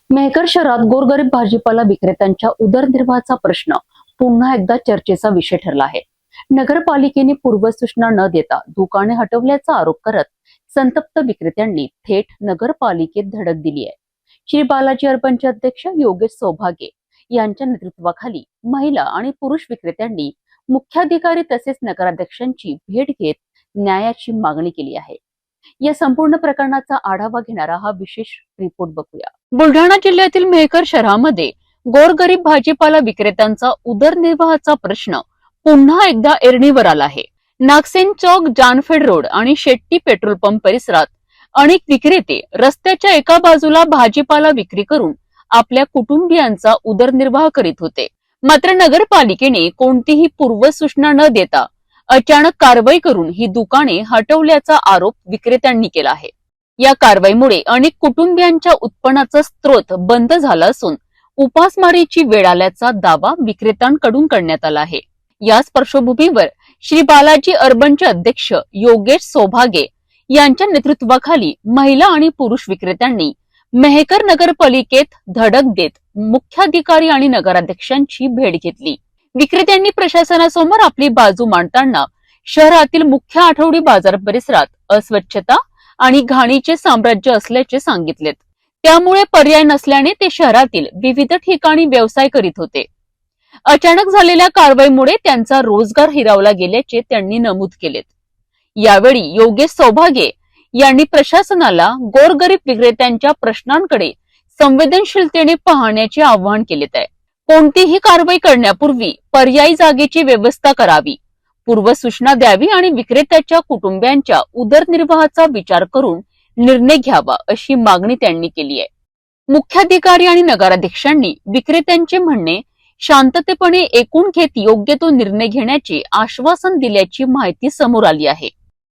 मेहकर शहरात गोरगरीब भाजीपाला विक्रेत्यांच्या उदरनिर्वाहाचा प्रश्न पुन्हा एकदा चर्चेचा विषय ठरला आहे। नगरपालिकेने पूर्वसूचना न देता दुकाने हटवल्याचा आरोप करत संतप्त विक्रेत्यांनी थेट नगरपालिकेत धडक दिली आहे। श्री बालाजी अर्बनचे अध्यक्ष योगेश सौभागे यांच्या नेतृत्वाखाली महिला आणि पुरुष विक्रेत्यांनी मुख्याधिकारी तसेच नगराध्यक्षांची भेट घेत न्यायाची मागणी केली आहे। या संपूर्ण प्रकरणाचा आढावा घेणारा हा विशेष रिपोर्ट बघूया। बुलढाणा जिल्ह्यातील मेहकर शहरामध्ये गोरगरीब भाजीपाला विक्रेत्यांचा उदरनिर्वाहाचा प्रश्न पुन्हा एकदा ऐरणीवर आला आहे। नागसेन चौक, जानफेड रोड आणि शेट्टी पेट्रोल पंप परिसरात अनेक विक्रेते रस्त्याच्या एका बाजूला भाजीपाला विक्री करून आपल्या कुटुंबियांचा उदरनिर्वाह करीत होते। मात्र नगरपालिकेने कोणतीही पूर्वसूचना न देता अचानक कारवाई करून ही दुकाने हटवल्याचा आरोप विक्रेत्यांनी केला आहे। या कारवाईमुळे अनेक कुटुंबियांच्या उत्पन्नाचा स्रोत बंद झाला असून उपासमारीची वेळ आल्याचा दावा विक्रेत्यांकडून करण्यात आला आहे। याच पार्श्वभूमीवर श्री बालाजी अर्बनचे अध्यक्ष योगेश सौभागे यांच्या नेतृत्वाखाली महिला आणि पुरुष विक्रेत्यांनी मेहकर नगरपालिकेत धडक देत मुख्याधिकारी आणि नगराध्यक्षांची भेट घेतली। विक्रेत्यांनी प्रशासनासमोर आपली बाजू मांडताना शहरातील मुख्य आठवडी बाजार परिसरात अस्वच्छता आणि घाणीचे साम्राज्य असल्याचे सांगितलेत। त्यामुळे पर्याय नसल्याने ते शहरातील विविध ठिकाणी व्यवसाय करीत होते। अचानक झालेल्या कारवाईमुळे त्यांचा रोजगार हिरावला गेल्याचे त्यांनी नमूद केलेत। यावेळी योगेश सौभागे यांनी प्रशासनाला गोरगरीब विक्रेत्यांच्या प्रश्नांकडे संवेदनशीलतेने पाहण्याचे आवाहन केलेत आहे। कोणतीही कारवाई करण्यापूर्वी पर्यायी जागेची व्यवस्था करावी, पूर्वसूचना द्यावी आणि विक्रेत्याच्या कुटुंबियांच्या उदरनिर्वाहाचा विचार करून निर्णय घ्यावा अशी मागणी त्यांनी केली आहे। मुख्याधिकारी आणि नगराध्यक्षांनी विक्रेत्यांचे म्हणणे शांततेपणे ऐकून घेत योग्य तो निर्णय घेण्याचे आश्वासन दिल्याची माहिती समोर आली आहे।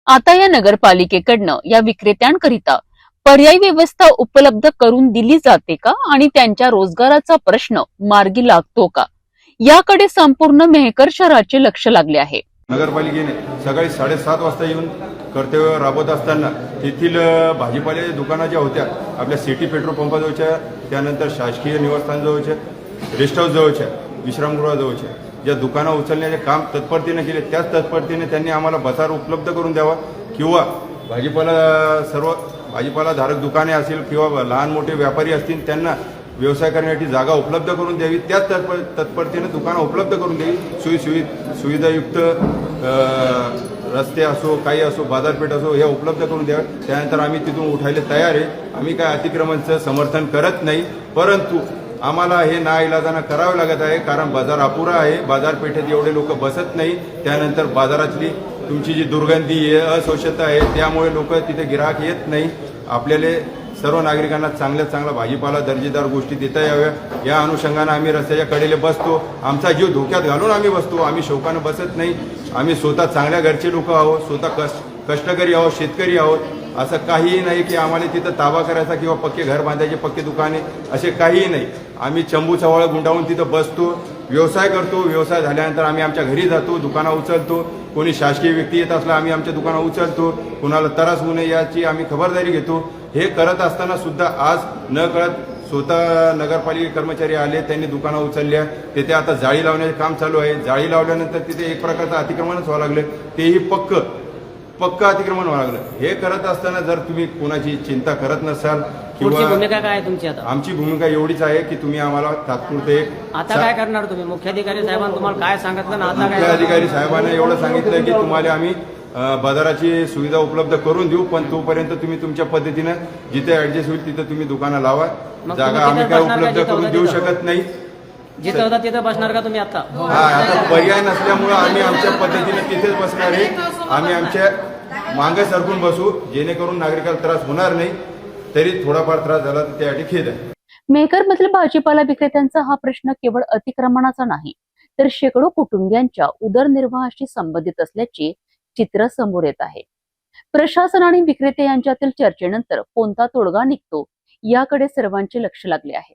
आता या नगरपालिकेकडनं या विक्रेत्यांकरिता पर्यायी व्यवस्था उपलब्ध करून दिली जाते का आणि त्यांच्या रोजगाराचा प्रश्न मार्गी लागतो का, याकडे संपूर्ण मेहकर शहराचे लक्ष लागले आहे। नगरपालिकेने सकाळी 7:30 वाजता येऊन कर्तव्य राबवत असताना तेथील भाजीपाल्याच्या दुकाना ज्या होत्या आपल्या सिटी पेट्रोल पंपाजवळच्या, त्यानंतर शासकीय निवासस्थानजवळच्या, रेस्ट हाऊस जवळच्या, विश्रामगृहाजवळच्या ज्या दुकानं उचलण्याचे काम तत्परतेने केले, त्याच तत्परतेने त्यांनी आम्हाला बसार उपलब्ध करून द्यावा किंवा भाजीपाला धारक दुकाने असतील किंवा लहान मोठे व्यापारी असतील त्यांना व्यवसाय करण्यासाठी जागा उपलब्ध करून द्यावी, त्याच तत्परतेने दुकानं उपलब्ध करून द्यावी। सुविधायुक्त रस्ते असो, काही असो, बाजारपेठ असो, हे उपलब्ध करून द्यावे। त्यानंतर आम्ही तिथून उठायला तयार आहे। आम्ही काय अतिक्रमणचं समर्थन करत नाही, परंतु आम्हाला हे नाईलाजानं करावं लागत आहे, कारण बाजार अपुरा आहे। बाजारपेठेत एवढे लोक बसत नाही। त्यानंतर बाजारातली तुमची जी दुर्गंधी आहे, अस्वच्छता आहे, त्यामुळे लोक तिथे गिराहक येत नाही। आपल्याला सर्व नागरिकांना चांगल्यात चांगला भाजीपाला, दर्जेदार गोष्टी देता याव्या, या अनुषंगानं आम्ही रस्त्याच्या कडेला बसतो। आमचा जीव धोक्यात घालून आम्ही बसतो, आम्ही शौकानं बसत नाही। आम्ही स्वतः चांगल्या घरचे लोक आहोत, स्वतः कष्टकरी आहोत, शेतकरी आहोत। असं काहीही नाही की आम्हाला तिथं ताबा करायचा किंवा पक्के घर बांधायचे, पक्के दुकाने, असे काहीही नाही। आम्ही चंबू चवळ गुंडावून तिथं बसतो, व्यवसाय करतो। व्यवसाय झाल्यानंतर आम्ही आमच्या घरी जातो, दुकानं उचलतो। कोणी शासकीय व्यक्ती येत असला आम्ही आमच्या दुकानं उचलतो, कोणाला त्रास होऊ नये याची आम्ही खबरदारी घेतो। हे करत असताना सुद्धा आज न कळत स्वतः नगरपालिका कर्मचारी आले, त्यांनी दुकानं उचलल्या। तिथे आता जाळी लावण्याचे काम चालू आहे। जाळी लावल्यानंतर तिथे एक प्रकारचं अतिक्रमणच व्हावं लागलं, तेही पक्क अतिक्रमण व्हावं लागलं। हे करत असताना जर तुम्ही कोणाची चिंता करत नसाल किंवा भूमिका काय आहे तुमची? आता आमची भूमिका एवढीच आहे की तुम्ही आम्हाला तात्पुरते आता काय करणार तुम्ही? मुख्याधिकारी साहेबांनी तुम्हाला काय सांगितलं ना? आता मुख्याधिकारी साहेबांना एवढं सांगितलं की तुम्हाला आम्ही बाजाराची सुविधा उपलब्ध करून देऊ, पण तोपर्यंत तुम्ही तुमच्या पद्धतीनं जिथे ऍडजस्ट होईल तिथे तुम्ही दुकानं लावा। जागा आम्ही काय उपलब्ध करून देऊ शकत नाही। जिथं होता तिथं बसणार का तुम्ही? आता आता पर्याय नसल्यामुळे आम्ही आमच्या पद्धतीने तिथेच बसणार आहे। आम्ही आमच्या मागे सरकून बसू, जेणेकरून नागरिकाला त्रास होणार नाही। तरी थोडाफार त्रास झाला तर त्यासाठी खेद आहे। मेहकर मधील भाजीपाला विक्रेत्यांचा हा प्रश्न केवळ अतिक्रमणाचा नाही, तर शेकडो कुटुंबियांच्या उदरनिर्वाहाशी संबंधित असल्याचे चित्र समोर येत आहे। प्रशासन आणि विक्रेते यांच्यातील चर्चेनंतर कोणता तोडगा निघतो याकडे सर्वांचे लक्ष लागले आहे।